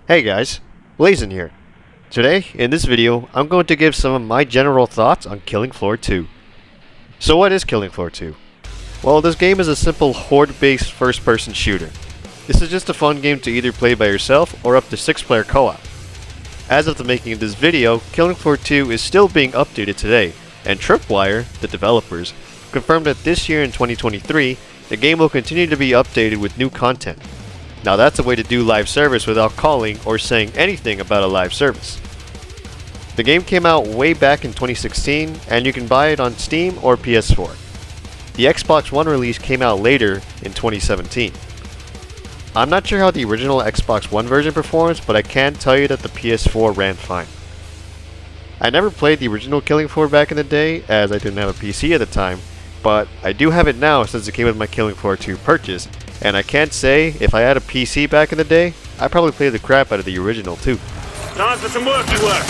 Hey guys, Blazin here. Today, in this video, I'm going to give some of my general thoughts on Killing Floor 2. So what is Killing Floor 2? Well, this game is a simple horde-based first-person shooter. This is just a fun game to either play by yourself or up to 6-player co-op. As of the making of this video, Killing Floor 2 is still being updated today, and Tripwire, the developers, confirmed that this year in 2023, the game will continue to be updated with new content. Now that's a way to do live service without calling or saying anything about a live service. The game came out way back in 2016 and you can buy it on Steam or PS4. The Xbox One release came out later in 2017. I'm not sure how the original Xbox One version performs, but I can tell you that the PS4 ran fine. I never played the original Killing Floor back in the day as I didn't have a PC at the time, but I do have it now since it came with my Killing Floor 2 purchase. And I can't say, if I had a PC back in the day, I'd probably play the crap out of the original too. Time for some worky work!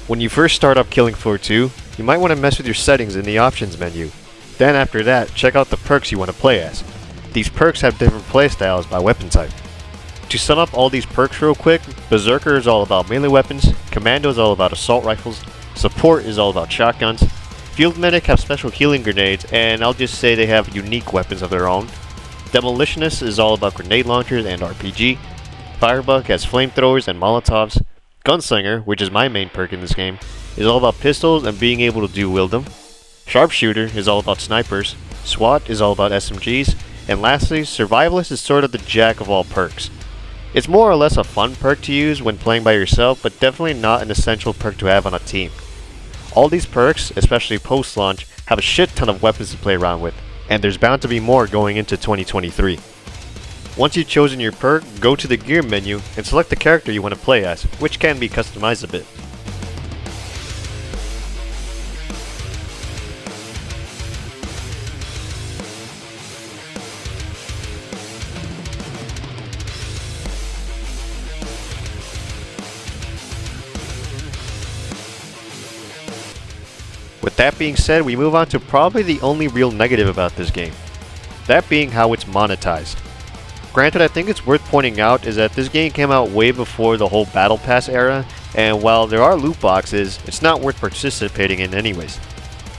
When you first start up Killing Floor 2, you might want to mess with your settings in the options menu. Then after that, check out the perks you want to play as. These perks have different playstyles by weapon type. To sum up all these perks real quick, Berserker is all about melee weapons, Commando is all about assault rifles, Support is all about shotguns, Field Medic have special healing grenades, and I'll just say they have unique weapons of their own. Demolitionist is all about grenade launchers and RPG. Firebug has flamethrowers and molotovs. Gunslinger, which is my main perk in this game, is all about pistols and being able to dual-wield them. Sharpshooter is all about snipers. SWAT is all about SMGs. And lastly, Survivalist is sort of the jack of all perks. It's more or less a fun perk to use when playing by yourself, but definitely not an essential perk to have on a team. All these perks, especially post-launch, have a shit ton of weapons to play around with, and there's bound to be more going into 2023. Once you've chosen your perk, go to the gear menu and select the character you want to play as, which can be customized a bit. With that being said, we move on to probably the only real negative about this game. That being how it's monetized. Granted, I think it's worth pointing out is that this game came out way before the whole Battle Pass era, and while there are loot boxes, it's not worth participating in anyways.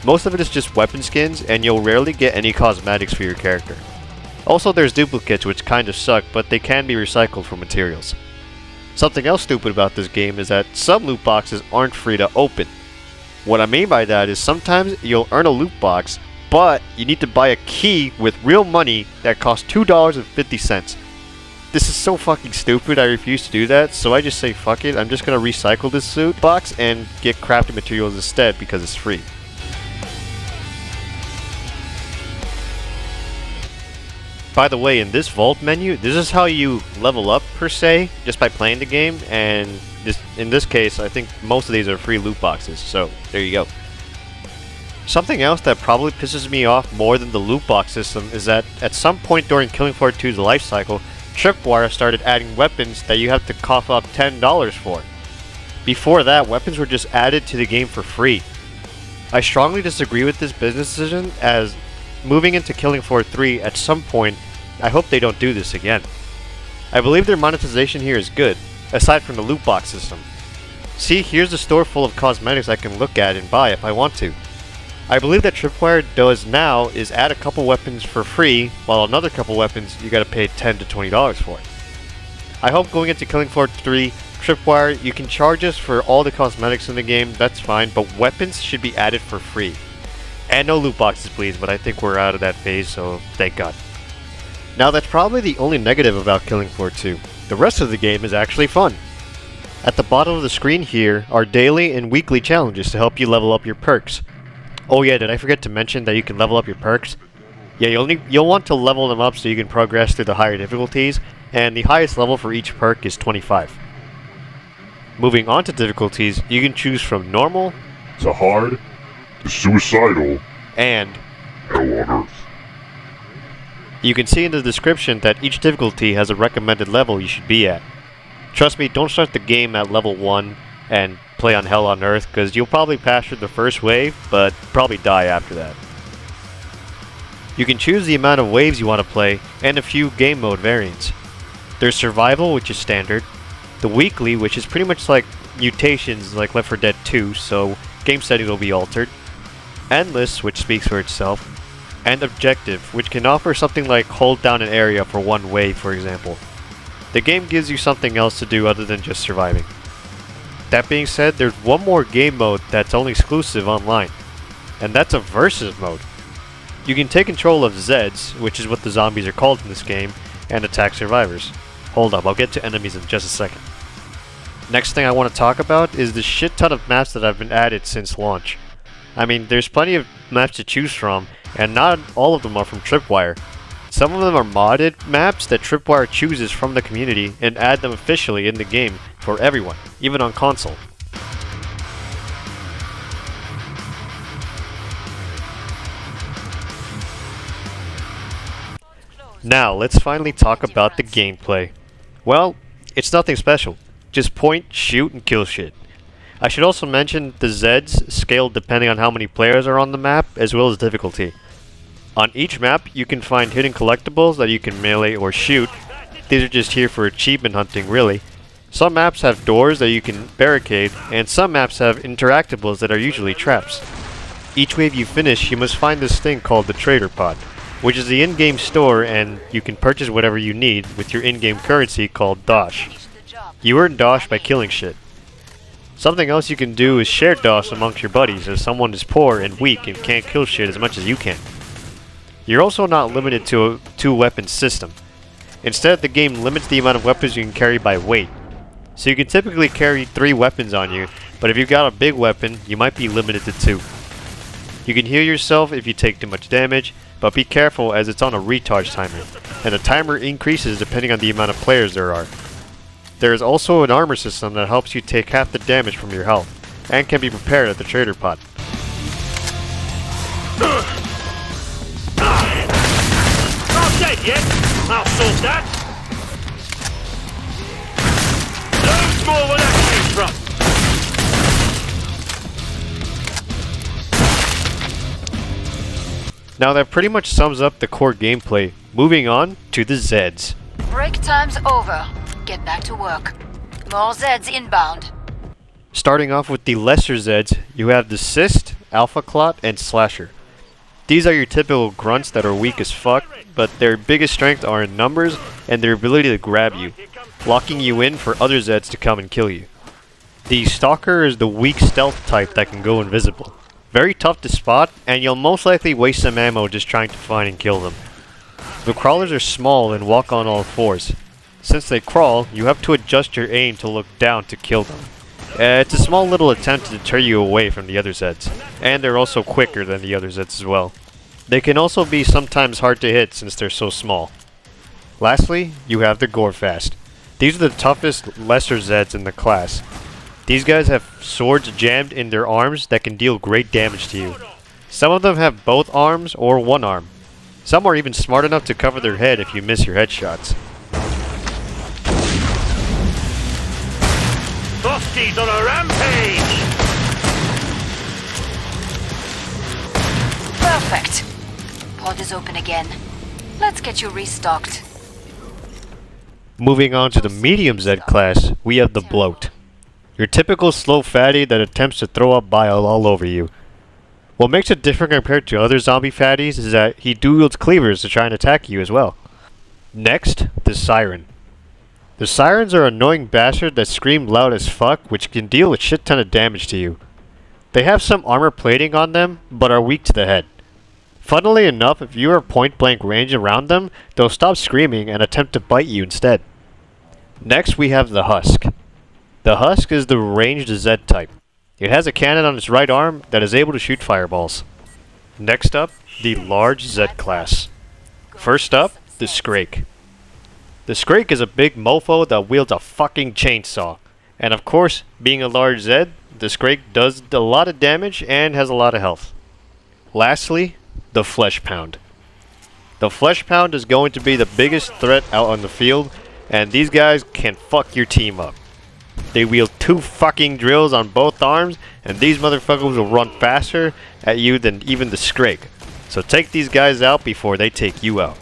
Most of it is just weapon skins, and you'll rarely get any cosmetics for your character. Also, there's duplicates which kinda suck, but they can be recycled for materials. Something else stupid about this game is that some loot boxes aren't free to open. What I mean by that is sometimes you'll earn a loot box, but you need to buy a key with real money that costs $2.50. This is so fucking stupid, I refuse to do that, so I just say fuck it, I'm just gonna recycle this loot box and get crafting materials instead because it's free. By the way, in this vault menu, this is how you level up per se, just by playing the game, and in this case, I think most of these are free loot boxes, so there you go. Something else that probably pisses me off more than the loot box system is that at some point during Killing Floor 2's life cycle, Tripwire started adding weapons that you have to cough up $10 for. Before that, weapons were just added to the game for free. I strongly disagree with this business decision, as moving into Killing Floor 3 at some point, I hope they don't do this again. I believe their monetization here is good, aside from the loot box system. See, here's a store full of cosmetics I can look at and buy if I want to. I believe that Tripwire does now is add a couple weapons for free, while another couple weapons you gotta pay $10 to $20 for. I hope going into Killing Floor 3, Tripwire, you can charge us for all the cosmetics in the game, that's fine, but weapons should be added for free. And no loot boxes please, but I think we're out of that phase, so thank God. Now that's probably the only negative about Killing Floor 2. The rest of the game is actually fun. At the bottom of the screen here are daily and weekly challenges to help you level up your perks. Oh yeah, did I forget to mention that you can level up your perks? Yeah, you'll want to level them up so you can progress through the higher difficulties, and the highest level for each perk is 25. Moving on to difficulties, you can choose from normal, to hard, to suicidal, and hell on earth. you can see in the description that each difficulty has a recommended level you should be at. Trust me, don't start the game at level 1 and play on Hell on Earth, because you'll probably pass through the first wave, but probably die after that. You can choose the amount of waves you want to play, and a few game mode variants. There's Survival, which is standard, the Weekly, which is pretty much like mutations like Left 4 Dead 2, so game settings will be altered, Endless, which speaks for itself, and Objective, which can offer something like hold down an area for one wave, for example. The game gives you something else to do other than just surviving. That being said, there's one more game mode that's only exclusive online, and that's a versus mode. You can take control of Zeds, which is what the zombies are called in this game, and attack survivors. Hold up, I'll get to enemies in just a second. Next thing I want to talk about is the shit ton of maps that have been added since launch. I mean, there's plenty of maps to choose from, and not all of them are from Tripwire. Some of them are modded maps that Tripwire chooses from the community and add them officially in the game for everyone, even on console. Now, let's finally talk about the gameplay. Well, it's nothing special. Just point, shoot, and kill shit. I should also mention the Zeds scaled depending on how many players are on the map, as well as difficulty. On each map, you can find hidden collectibles that you can melee or shoot. These are just here for achievement hunting, really. Some maps have doors that you can barricade, and some maps have interactables that are usually traps. Each wave you finish, you must find this thing called the Trader Pod, which is the in-game store, and you can purchase whatever you need with your in-game currency called Dosh. You earn Dosh by killing shit. Something else you can do is share DOS amongst your buddies if someone is poor and weak and can't kill shit as much as you can. You're also not limited to a 2-weapon system. Instead, the game limits the amount of weapons you can carry by weight. So you can typically carry 3 weapons on you, but if you've got a big weapon, you might be limited to 2. You can heal yourself if you take too much damage, but be careful as it's on a recharge timer, and the timer increases depending on the amount of players there are. There is also an armor system that helps you take half the damage from your health, and can be prepared at the Trader Pod. Not dead yet! I'll sort that! Loads more where that came from! Now that pretty much sums up the core gameplay. Moving on to the Zeds. Break time's over. Get back to work. More Zeds inbound. Starting off with the lesser Zeds, you have the Cyst, Alpha Clot, and Slasher. These are your typical grunts that are weak as fuck, but their biggest strength are in numbers and their ability to grab you, locking you in for other Zeds to come and kill you. The Stalker is the weak stealth type that can go invisible. Very tough to spot, and you'll most likely waste some ammo just trying to find and kill them. The Crawlers are small and walk on all fours. Since they crawl, you have to adjust your aim to look down to kill them. It's a small little attempt to deter you away from the other Zeds, and they're also quicker than the other Zeds as well. They can also be sometimes hard to hit since they're so small. Lastly, you have the Gorefast. These are the toughest lesser Zeds in the class. These guys have swords jammed in their arms that can deal great damage to you. Some of them have both arms or one arm. Some are even smart enough to cover their head if you miss your headshots. Frosties on a rampage! Perfect. Pod is open again. Let's get you restocked. Moving on to the medium Zed class, we have the Bloat. Your typical slow fatty that attempts to throw up bile all over you. What makes it different compared to other zombie fatties is that he wields cleavers to try and attack you as well. Next, the Siren. The Sirens are annoying bastards that scream loud as fuck, which can deal a shit ton of damage to you. They have some armor plating on them, but are weak to the head. Funnily enough, if you are point blank range around them, they'll stop screaming and attempt to bite you instead. Next we have the Husk. The Husk is the ranged Zed type. It has a cannon on its right arm that is able to shoot fireballs. Next up, the large Zed class. First up, the Scrake. The Scrake is a big mofo that wields a fucking chainsaw. And of course, being a large Zed, the Scrake does a lot of damage and has a lot of health. Lastly, the Flesh Pound. The Flesh Pound is going to be the biggest threat out on the field, and these guys can fuck your team up. They wield 2 fucking drills on both arms, and these motherfuckers will run faster at you than even the Scrake. So take these guys out before they take you out.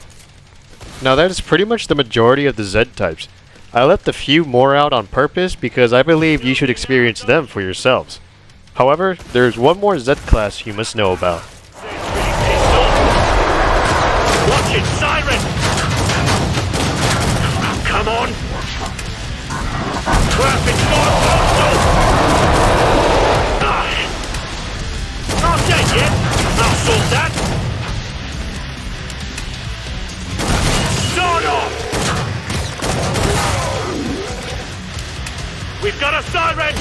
Now that is pretty much the majority of the Z types. I left a few more out on purpose because I believe you should experience them for yourselves. However, there is one more Z class you must know about. Watch it, siren! Come on! Crap, it's not hostile! Not dead yet! I'll sort that! Sword off! We've got a siren!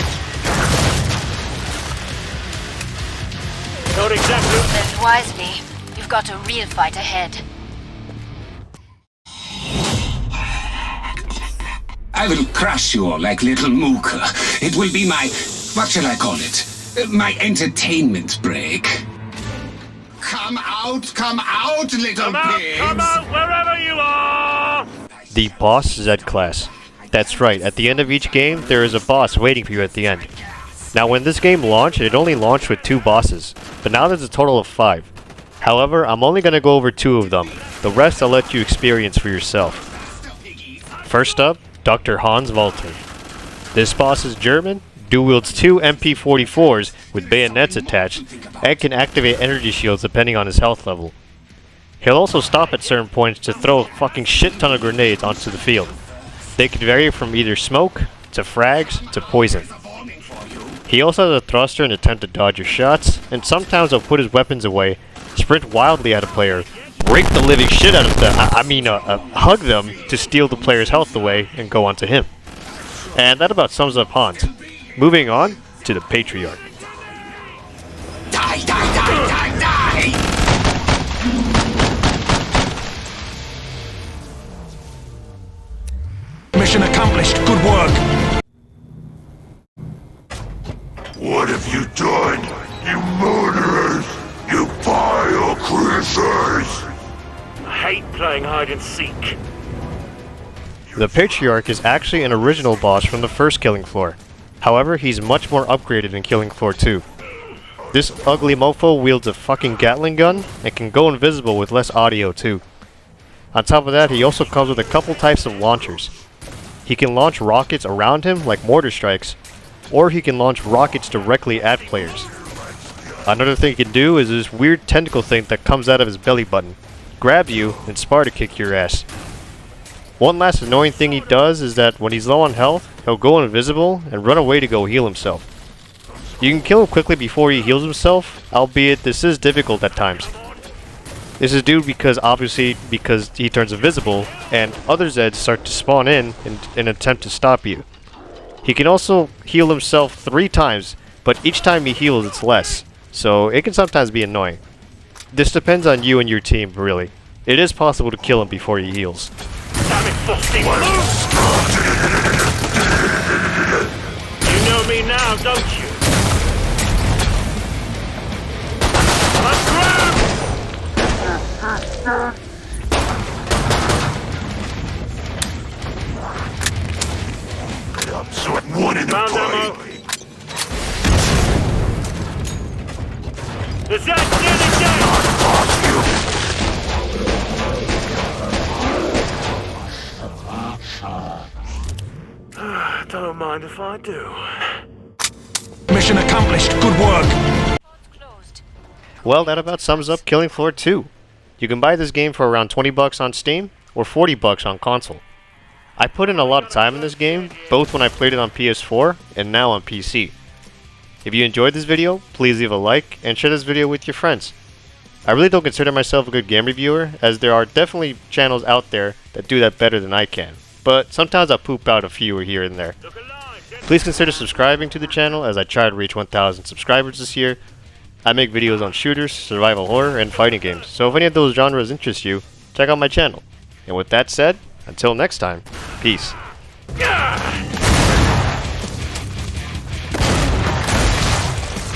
Not exactly... Live wisely. You've got a real fight ahead. I will crush you all like little Mooka. It will be my... what shall I call it? My entertainment break. Come out, little pigs! Come out, wherever you are! The Boss Z class. That's right, at the end of each game, there is a boss waiting for you at the end. Now when this game launched, it only launched with 2 bosses, but now there's a total of 5. However, I'm only going to go over 2 of them. The rest I'll let you experience for yourself. First up, Dr. Hans Walter. This boss is German, dual wields 2 MP44s with bayonets attached, and can activate energy shields depending on his health level. He'll also stop at certain points to throw a fucking shit ton of grenades onto the field. They could vary from either smoke, to frags, to poison. He also has a thruster and attempt to dodge your shots, and sometimes he'll put his weapons away, sprint wildly at a player, rake the living shit out of them, hug them to steal the player's health away and go on to him. And that about sums up Hans. Moving on to the Patriarch. Die, die, die, die, die! Mission accomplished. Good work. What have you done, you murderers? You vile creatures! I hate playing hide and seek. The Patriarch is actually an original boss from the first Killing Floor. However, he's much more upgraded in Killing Floor 2. This ugly mofo wields a fucking Gatling gun and can go invisible with less audio too. On top of that, he also comes with a couple types of launchers. He can launch rockets around him like mortar strikes, or he can launch rockets directly at players. Another thing he can do is this weird tentacle thing that comes out of his belly button, grab you, and Sparta kick your ass. One last annoying thing he does is that when he's low on health, he'll go invisible and run away to go heal himself. You can kill him quickly before he heals himself, albeit this is difficult at times. This is due because he turns invisible, and other Zeds start to spawn in an attempt to stop you. He can also heal himself 3 times, but each time he heals it's less, so it can sometimes be annoying. This depends on you and your team, really. It is possible to kill him before he heals. Damn it, Frosty, move! You know me now, don't you? I'm grabbed! One in the Found ammo. The Zed's nearly dead! Don't mind if I do. Mission accomplished. Good work. Closed. Well, that about sums up Killing Floor 2. You can buy this game for around 20 bucks on Steam, or 40 bucks on console. I put in a lot of time in this game, both when I played it on PS4 and now on PC. If you enjoyed this video, please leave a like and share this video with your friends. I really don't consider myself a good game reviewer, as there are definitely channels out there that do that better than I can, but sometimes I'll poop out a few here and there. Look alive, Please consider subscribing to the channel as I try to reach 1,000 subscribers this year. I make videos on shooters, survival horror, and fighting games, so if any of those genres interest you, check out my channel. And with that said, until next time, peace.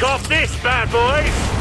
Got this, bad boys!